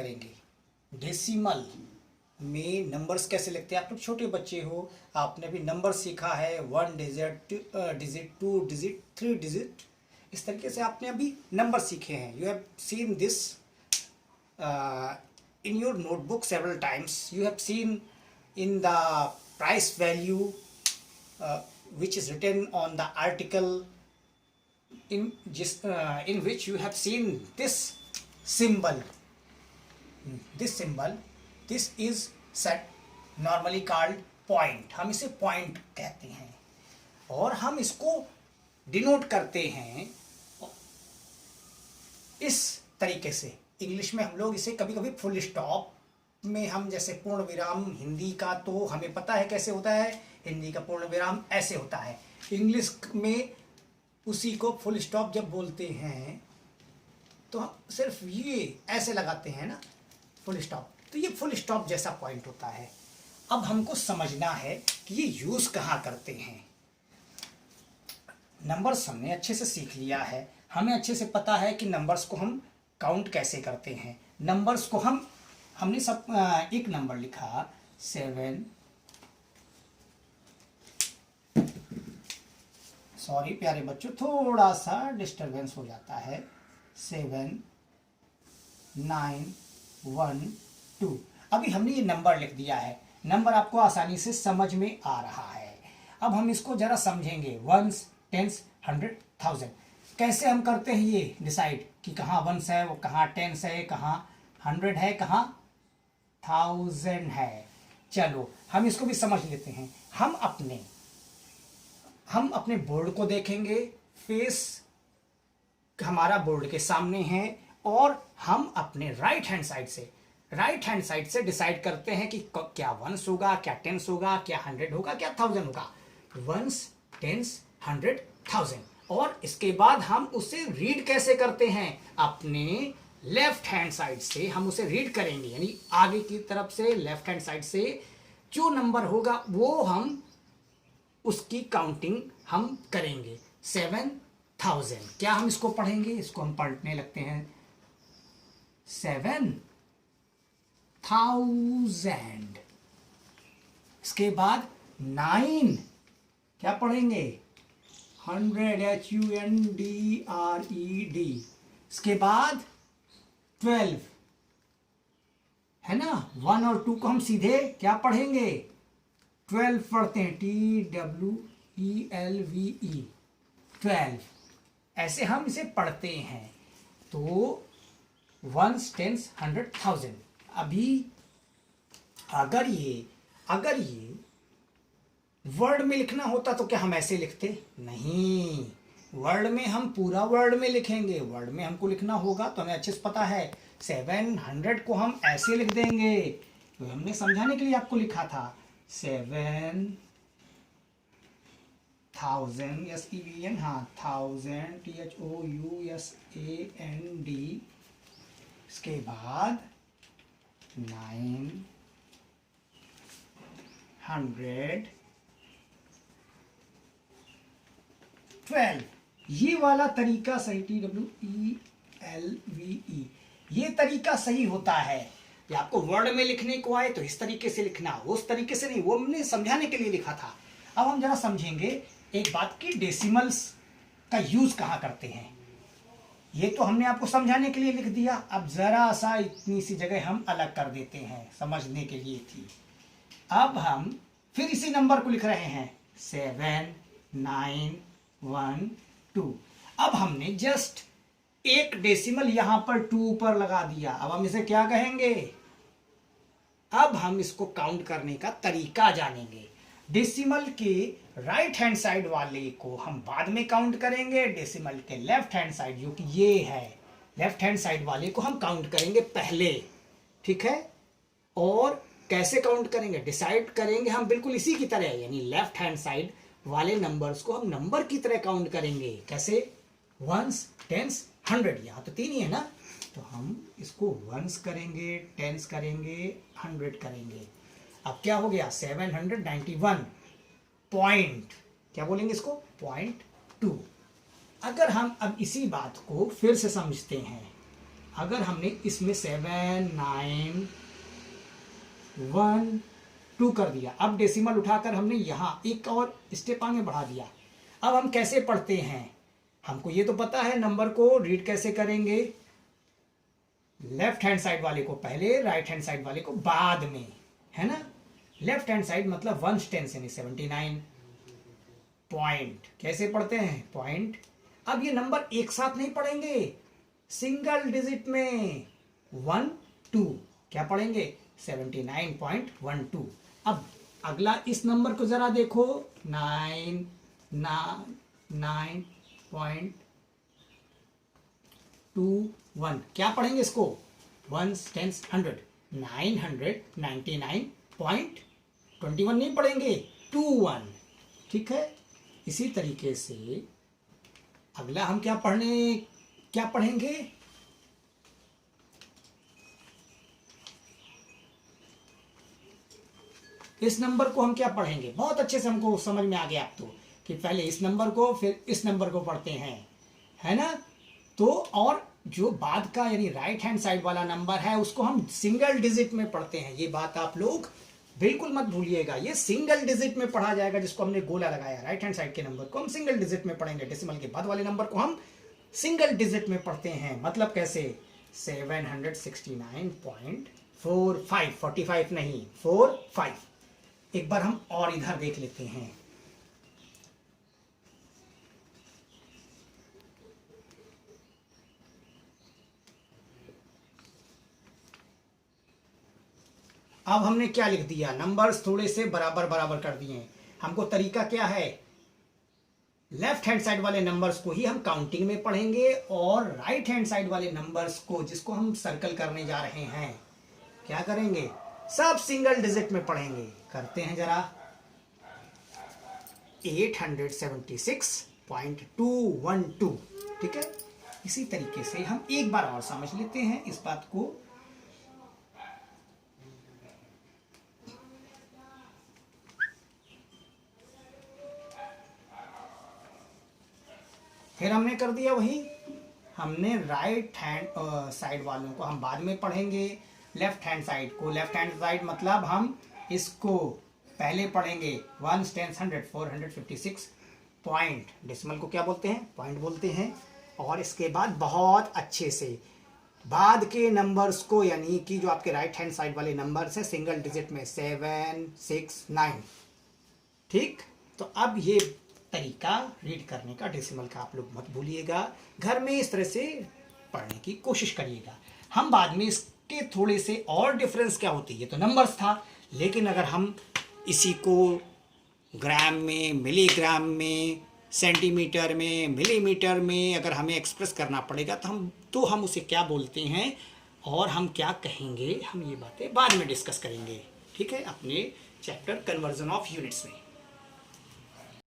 करेंगे। डेसिमल में नंबर्स कैसे लिखते हैं। आप लोग छोटे बच्चे हो, आपने भी नंबर सीखा है, 1 डिजिट, डिजिट, 2 डिजिट, 3 डिजिट, इस तरीके से आपने अभी नंबर सीखे हैं। You have seen this in your notebook several times. You have seen in the price value which is written on the article in which you have seen this symbol. This is set normally called point. हम इसे point कहते हैं और हम इसको denote करते हैं इस तरीके से। इंग्लिश में हम लोग इसे कभी कभी फुल स्टॉप में, हम जैसे पूर्ण विराम हिंदी का तो हमें पता है कैसे होता है, हिंदी का पूर्ण विराम ऐसे होता है। इंग्लिश में उसी को फुल स्टॉप जब बोलते हैं तो सिर्फ ये ऐसे लगाते हैं ना, फुल स्टॉप, तो ये फुल स्टॉप जैसा पॉइंट होता है। अब हमको समझना है कि ये यूज कहाँ करते हैं। नंबर्स हमने अच्छे से सीख लिया है, हमें अच्छे से पता है कि नंबर्स को हम काउंट कैसे करते हैं। नंबर्स को हमने सब एक नंबर लिखा 7, सॉरी प्यारे बच्चों थोड़ा सा डिस्टरबेंस हो जाता है, 7, 9, 1, 2। अभी हमने ये नंबर लिख दिया है, नंबर आपको आसानी से समझ में आ रहा है। अब हम इसको जरा समझेंगे, वंस, टेंस, 100, 1000 कैसे हम करते हैं ये डिसाइड कि कहाँ वंस है, वो कहाँ टेंस है, कहाँ 100 है, कहाँ 1000 है। चलो हम इसको भी समझ लेते हैं। हम अपने बोर्ड को देखेंगे, फेस हमारा बोर्ड के सामने है और हम अपने राइट हैंड साइड से डिसाइड करते हैं कि क्या वंस होगा, क्या टेंस होगा, क्या 100 होगा, क्या 1000 होगा। Ones, tens, 100, 1000। और इसके बाद हम उसे रीड कैसे करते हैं, अपने लेफ्ट हैंड साइड से हम उसे रीड करेंगे, यानी आगे की तरफ से लेफ्ट हैंड साइड से जो नंबर होगा वो हम उसकी काउंटिंग हम करेंगे। 7000, क्या हम इसको पढ़ेंगे, इसको हम पढ़ने लगते हैं 7000। इसके बाद 9 क्या पढ़ेंगे, 100, HUNDRED। इसके बाद 12 है ना, 1 और 2 को हम सीधे क्या पढ़ेंगे, 12 पढ़ते हैं, TWELVE, 12। ऐसे हम इसे पढ़ते हैं। तो वंस, टेंस, 100, 1000। अभी अगर ये वर्ड में लिखना होता तो क्या हम ऐसे लिखते, नहीं, वर्ड में हम पूरा वर्ड में लिखेंगे। वर्ड में हमको लिखना होगा तो हमें अच्छे से पता है, 700 को हम ऐसे लिख देंगे। तो हमने समझाने के लिए आपको लिखा था 7000, SEVN, हाँ 1000, THOUSAND। इसके बाद 900, ये वाला तरीका सही, TWELVE, ये तरीका सही होता है। ये आपको वर्ड में लिखने को आए तो इस तरीके से लिखना, उस तरीके से नहीं, वो हमने समझाने के लिए लिखा था। अब हम जरा समझेंगे एक बात की, डेसिमल्स का यूज कहाँ करते हैं। ये तो हमने आपको समझाने के लिए लिख दिया, अब जरा सा इतनी सी जगह हम अलग कर देते हैं, समझने के लिए थी। अब हम फिर इसी नंबर को लिख रहे हैं 7, 9, 1, 2। अब हमने जस्ट एक डेसिमल यहां पर 2 पर लगा दिया। अब हम इसे क्या कहेंगे, अब हम इसको काउंट करने का तरीका जानेंगे। डेसिमल के राइट हैंड साइड वाले को हम बाद में काउंट करेंगे, डेसिमल के लेफ्ट हैंड साइड जो कि ये है, लेफ्ट हैंड साइड वाले को हम काउंट करेंगे पहले, ठीक है। और कैसे काउंट करेंगे, डिसाइड करेंगे हम बिल्कुल इसी की तरह, यानी लेफ्ट हैंड साइड वाले नंबर्स को हम नंबर की तरह काउंट करेंगे। कैसे, वंस, टेंस, 100, यहाँ तो 3 ही है ना, तो हम इसको वंस करेंगे, टेंस करेंगे, 100 करेंगे। अब क्या हो गया, 791 पॉइंट, क्या बोलेंगे इसको, 0.2। अगर हम अब इसी बात को फिर से समझते हैं अगर हमने इसमें 7 9 1 2 कर दिया, अब डेसिमल उठाकर हमने यहां एक और स्टेप आगे बढ़ा दिया। अब हम कैसे पढ़ते हैं, हमको ये तो पता है नंबर को रीड कैसे करेंगे, लेफ्ट हैंड साइड वाले को पहले, राइट हैंड साइड वाले को बाद में, है ना। लेफ्ट हैंड साइड मतलब 1 टेंस यानी 79 पॉइंट। कैसे पढ़ते हैं, पॉइंट। अब ये नंबर एक साथ नहीं पढ़ेंगे, सिंगल डिजिट में 1 2 क्या पढ़ेंगे 79.12। अब अगला इस नंबर को जरा देखो 999.21 क्या पढ़ेंगे इसको, 1 10 100 999.21 नहीं पढ़ेंगे 21। ठीक है, इसी तरीके से अगला हम क्या पढ़ेंगे, इस नंबर को हम क्या पढ़ेंगे, बहुत अच्छे से हमको समझ में आ गया आप तो, कि पहले इस नंबर को फिर इस नंबर को पढ़ते हैं, है ना। तो और जो बाद का यानी राइट हैंड साइड वाला नंबर है उसको हम सिंगल डिजिट में पढ़ते हैं। ये बात आप लोग बिल्कुल मत भूलिएगा, ये सिंगल डिजिट में पढ़ा जाएगा, जिसको हमने गोला लगाया, राइट हैंड साइड के नंबर को हम सिंगल डिजिट में पढ़ेंगे, डेसिमल के बाद वाले नंबर को हम सिंगल डिजिट में पढ़ते हैं। मतलब कैसे, 769.45 45 नहीं 45। एक बार हम और इधर देख लेते हैं, अब हमने क्या लिख दिया, नंबर्स थोड़े से बराबर बराबर कर दिए। हमको तरीका क्या है, लेफ्ट हैंड साइड वाले नंबर्स को ही हम काउंटिंग में पढ़ेंगे और राइट हैंड साइड वाले नंबर्स को, जिसको हम सर्कल करने जा रहे हैं, क्या करेंगे, सब सिंगल डिजिट में पढ़ेंगे। करते हैं जरा, 876.212। ठीक है, इसी तरीके से हम एक बार और समझ लेते हैं इस बात को। फिर हमने कर दिया वही, हमने राइट हैंड साइड वालों को हम बाद में पढ़ेंगे, लेफ्ट हैंड साइड को, लेफ्ट हैंड साइड मतलब हम इसको पहले पढ़ेंगे 1 10 100 456 पॉइंट, डेसिमल को क्या बोलते हैं, पॉइंट बोलते हैं। और इसके बाद बहुत अच्छे से बाद के नंबर्स को, यानी कि जो आपके राइट हैंड साइड वाले नंबर्स हैं सिंगल डिजिट में 7 6 9। ठीक, तो अब ये तरीका रीड करने का, डेसिमल का आप लोग मत भूलिएगा, घर में इस तरह से पढ़ने की कोशिश करिएगा। हम बाद में इसके थोड़े से और डिफरेंस क्या होती है, तो नंबर्स था, लेकिन अगर हम इसी को ग्राम में, मिलीग्राम में, सेंटीमीटर में, मिलीमीटर में अगर हमें एक्सप्रेस करना पड़ेगा तो हम उसे क्या बोलते हैं और हम क्या कहेंगे, हम ये बातें बाद में डिस्कस करेंगे। ठीक है, अपने चैप्टर कन्वर्जन ऑफ यूनिट्स में।